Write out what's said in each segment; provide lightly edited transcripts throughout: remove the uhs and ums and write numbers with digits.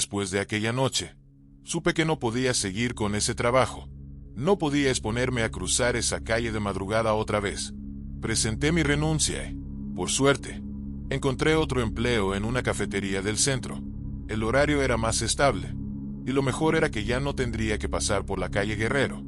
después de aquella noche, supe que no podía seguir con ese trabajo. No podía exponerme a cruzar esa calle de madrugada otra vez. Presenté mi renuncia y, por suerte, encontré otro empleo en una cafetería del centro. El horario era más estable, y lo mejor era que ya no tendría que pasar por la calle Guerrero.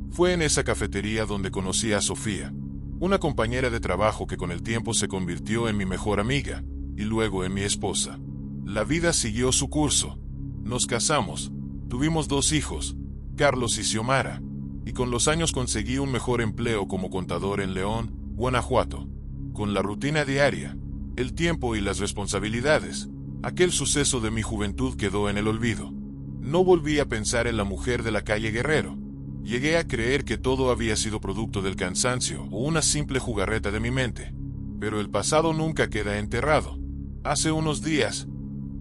Fue en esa cafetería donde conocí a Sofía, una compañera de trabajo que con el tiempo se convirtió en mi mejor amiga, y luego en mi esposa. La vida siguió su curso. Nos casamos, tuvimos 2 hijos, Carlos y Xiomara, y con los años conseguí un mejor empleo como contador en León, Guanajuato. Con la rutina diaria, el tiempo y las responsabilidades, aquel suceso de mi juventud quedó en el olvido. No volví a pensar en la mujer de la calle Guerrero. Llegué a creer que todo había sido producto del cansancio o una simple jugarreta de mi mente. Pero el pasado nunca queda enterrado. Hace unos días,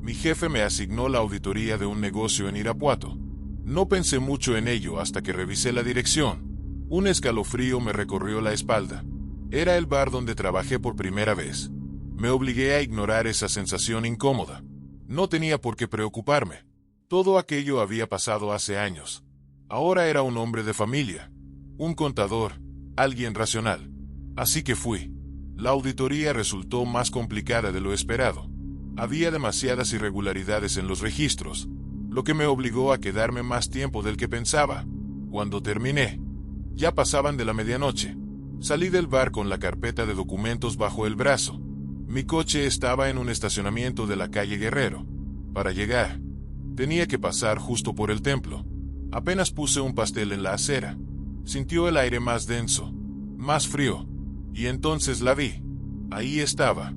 mi jefe me asignó la auditoría de un negocio en Irapuato. No pensé mucho en ello hasta que revisé la dirección. Un escalofrío me recorrió la espalda. Era el bar donde trabajé por primera vez. Me obligué a ignorar esa sensación incómoda. No tenía por qué preocuparme. Todo aquello había pasado hace años. Ahora era un hombre de familia, un contador, alguien racional. Así que fui. La auditoría resultó más complicada de lo esperado. Había demasiadas irregularidades en los registros, lo que me obligó a quedarme más tiempo del que pensaba. Cuando terminé, ya pasaban de la medianoche. Salí del bar con la carpeta de documentos bajo el brazo. Mi coche estaba en un estacionamiento de la calle Guerrero. Para llegar, tenía que pasar justo por el templo. Apenas puse un pastel en la acera. Sintió el aire más denso, más frío, y entonces la vi. Ahí estaba,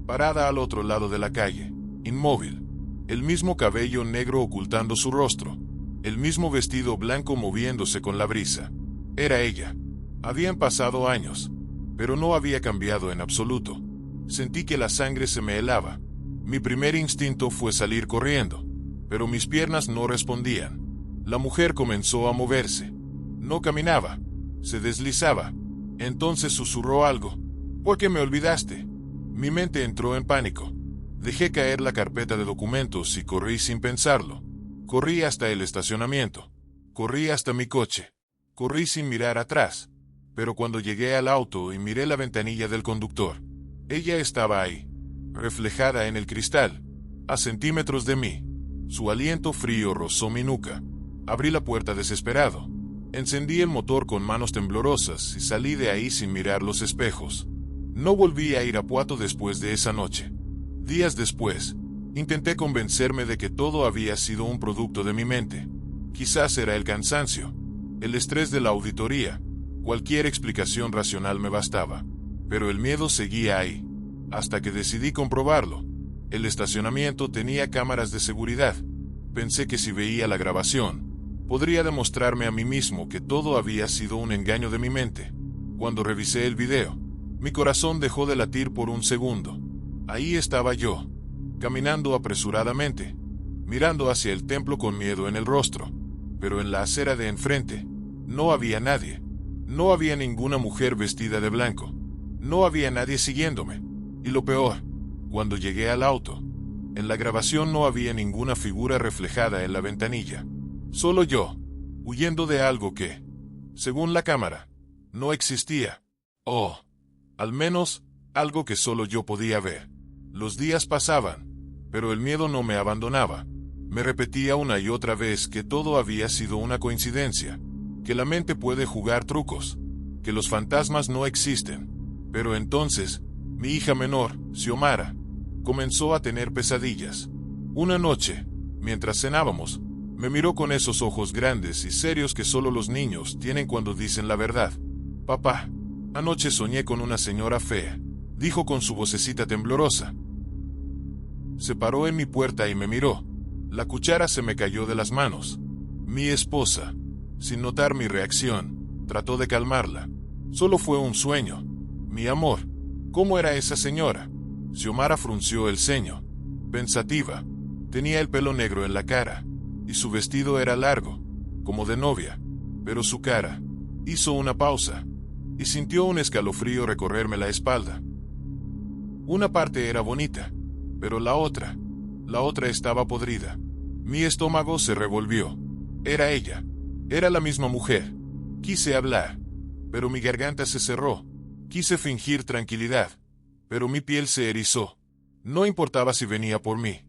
parada al otro lado de la calle, inmóvil. El mismo cabello negro ocultando su rostro, el mismo vestido blanco moviéndose con la brisa. Era ella. Habían pasado años, pero no había cambiado en absoluto. Sentí que la sangre se me helaba. Mi primer instinto fue salir corriendo, pero mis piernas no respondían. La mujer comenzó a moverse. No caminaba, se deslizaba. Entonces susurró algo. ¿Por qué me olvidaste? Mi mente entró en pánico. Dejé caer la carpeta de documentos y corrí sin pensarlo. Corrí hasta el estacionamiento. Corrí hasta mi coche. Corrí sin mirar atrás. Pero cuando llegué al auto y miré la ventanilla del conductor, ella estaba ahí, reflejada en el cristal, a centímetros de mí. Su aliento frío rozó mi nuca. Abrí la puerta desesperado. Encendí el motor con manos temblorosas y salí de ahí sin mirar los espejos. No volví a Irapuato después de esa noche. Días después, intenté convencerme de que todo había sido un producto de mi mente. Quizás era el cansancio, el estrés de la auditoría. Cualquier explicación racional me bastaba. Pero el miedo seguía ahí, hasta que decidí comprobarlo. El estacionamiento tenía cámaras de seguridad. Pensé que si veía la grabación, podría demostrarme a mí mismo que todo había sido un engaño de mi mente. Cuando revisé el video, mi corazón dejó de latir por un segundo. Ahí estaba yo, caminando apresuradamente, mirando hacia el templo con miedo en el rostro. Pero en la acera de enfrente, no había nadie. No había ninguna mujer vestida de blanco. No había nadie siguiéndome. Y lo peor, cuando llegué al auto, en la grabación no había ninguna figura reflejada en la ventanilla. Solo yo, huyendo de algo que, según la cámara, no existía. Oh, al menos, algo que solo yo podía ver. Los días pasaban, pero el miedo no me abandonaba. Me repetía una y otra vez que todo había sido una coincidencia, que la mente puede jugar trucos, que los fantasmas no existen. Pero entonces, mi hija menor, Xiomara, comenzó a tener pesadillas. Una noche, mientras cenábamos, me miró con esos ojos grandes y serios que solo los niños tienen cuando dicen la verdad. «Papá, anoche soñé con una señora fea», dijo con su vocecita temblorosa. Se paró en mi puerta y me miró. La cuchara se me cayó de las manos. Mi esposa, sin notar mi reacción, trató de calmarla. «Solo fue un sueño. Mi amor, ¿cómo era esa señora?» Xiomara frunció el ceño, pensativa. Tenía el pelo negro en la cara, y su vestido era largo, como de novia, pero su cara hizo una pausa, y sintió un escalofrío recorrerme la espalda. Una parte era bonita, pero la la otra estaba podrida. Mi estómago se revolvió. Era ella. Era la misma mujer. Quise hablar, pero mi garganta se cerró. Quise fingir tranquilidad, pero mi piel se erizó. No importaba si venía por mí,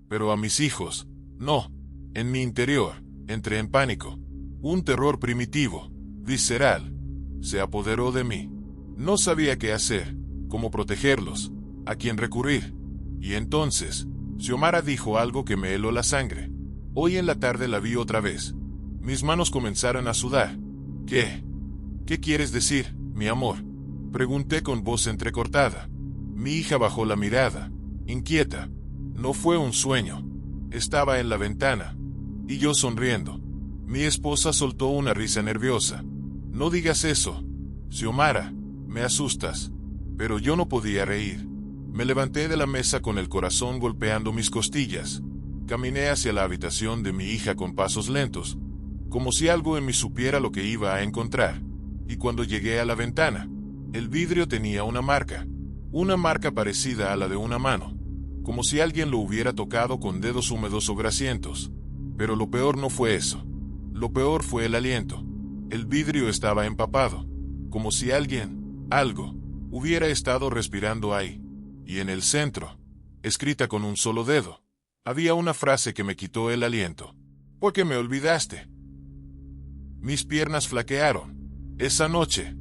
pero a mis hijos, no. En mi interior, entré en pánico. Un terror primitivo, visceral, se apoderó de mí. No sabía qué hacer, cómo protegerlos, a quién recurrir. Y entonces, Xiomara dijo algo que me heló la sangre. Hoy en la tarde la vi otra vez. Mis manos comenzaron a sudar. ¿Qué quieres decir, mi amor? Pregunté con voz entrecortada. Mi hija bajó la mirada, inquieta. No fue un sueño. Estaba en la ventana, y yo sonriendo. Mi esposa soltó una risa nerviosa. No digas eso, Xiomara, me asustas. Pero yo no podía reír. Me levanté de la mesa con el corazón golpeando mis costillas. Caminé hacia la habitación de mi hija con pasos lentos, como si algo en mí supiera lo que iba a encontrar. Y cuando llegué a la ventana, el vidrio tenía una marca parecida a la de una mano, como si alguien lo hubiera tocado con dedos húmedos o grasientos. Pero lo peor no fue eso. Lo peor fue el aliento. El vidrio estaba empapado, como si algo, hubiera estado respirando ahí. Y en el centro, escrita con un solo dedo, había una frase que me quitó el aliento. ¿Por qué me olvidaste? Mis piernas flaquearon. Esa noche,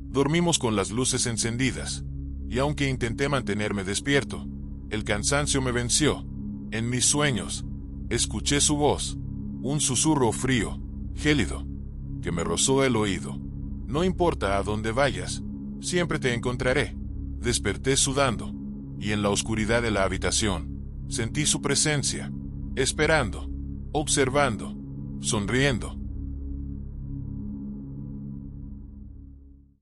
dormimos con las luces encendidas, y aunque intenté mantenerme despierto, el cansancio me venció. En mis sueños, escuché su voz, un susurro frío, gélido, que me rozó el oído. No importa a dónde vayas, siempre te encontraré. Desperté sudando, y en la oscuridad de la habitación, sentí su presencia, esperando, observando, sonriendo.